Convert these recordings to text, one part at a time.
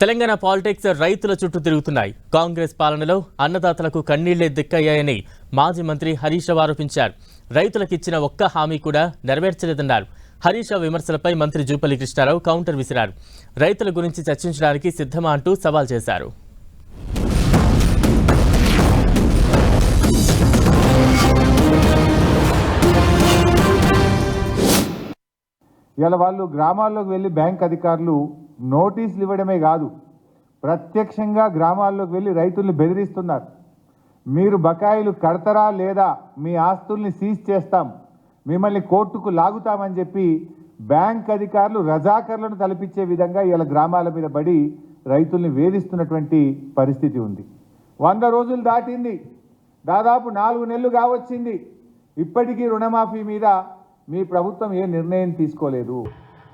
Telangana politics రైతుల చుట్టూ తిరుగుతున్నాయి. కాంగ్రెస్ పాలనలో అన్నదాతలకు కన్నీళ్లే దిక్కయ్యాయని మాజీ మంత్రి హరీష్ రావు ఆరోపించారు. రైతులకిచ్చిన ఒక్క హామీ కూడా నెరవేర్చలేదన్నారు. హరీష్ రావు విమర్శలపై మంత్రి జూపల్లి కృష్ణారావు కౌంటర్ విసిరారు. రైతుల గురించి చర్చించడానికి సిద్ధమా అంటూ సవాల్ చేశారు. ఇలా వాళ్ళు గ్రామాల్లోకి వెళ్ళి బ్యాంక్ అధికారులు నోటీసులు ఇవ్వడమే కాదు, ప్రత్యక్షంగా గ్రామాల్లోకి వెళ్ళి రైతుల్ని బెదిరిస్తున్నారు. మీరు బకాయిలు కడతారా లేదా, మీ ఆస్తుల్ని సీజ్ చేస్తాం, మిమ్మల్ని కోర్టుకు లాగుతామని చెప్పి బ్యాంక్ అధికారులు రజాకర్లను తలపించే విధంగా ఇలా గ్రామాల మీద పడి రైతుల్ని వేధిస్తున్నటువంటి పరిస్థితి ఉంది. 100 రోజులు దాటింది, దాదాపు 4 నెలలు కావచ్చింది. ఇప్పటికీ రుణమాఫీ మీద మీ ప్రభుత్వం ఏ నిర్ణయం తీసుకోలేదు.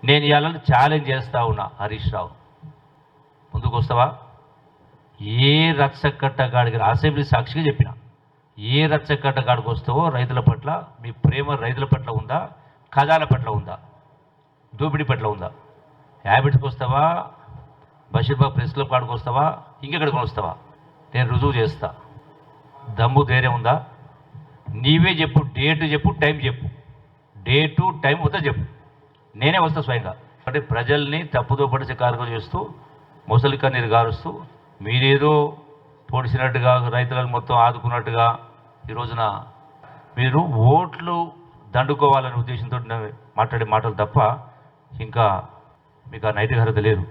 నేను ఇవాళ ఛాలెంజ్ చేస్తా ఉన్నా, హరీష్ రావు ముందుకు వస్తావా? ఏ రచ్చకట్టగాడికి అసెంబ్లీ సాక్షిగా చెప్పిన, ఏ రచ్చకట్టగాడికి వస్తావో రైతుల పట్ల మీ ప్రేమ రైతుల పట్ల ఉందా, ఖజానా పట్ల ఉందా, దోపిడీ పట్ల ఉందా? హ్యాబిట్స్కి వస్తావా, బషీర్బాగ్ ప్రెస్ క్లబ్ కాడికి వస్తావా, ఇంకెక్కడికి వస్తావా? నేను రుజువు చేస్తా. దమ్ము ధైర్యం ఉందా? నీవే చెప్పు, డేటు చెప్పు, టైం చెప్పు. డేటు టైం వద్దా చెప్పు, నేనే వస్తా స్వయంగా. అంటే ప్రజల్ని తప్పుదో పడిచే కార్యక్రమం చేస్తూ ముసలి కన్నీరు గారుస్తూ మీరేదో పొడిచినట్టుగా రైతులను మొత్తం ఆదుకున్నట్టుగా ఈ రోజున మీరు ఓట్లు దండుకోవాలనే ఉద్దేశంతో మాట్లాడే మాటలు తప్ప ఇంకా మీకు ఆ నైతిక అర్హత లేదు.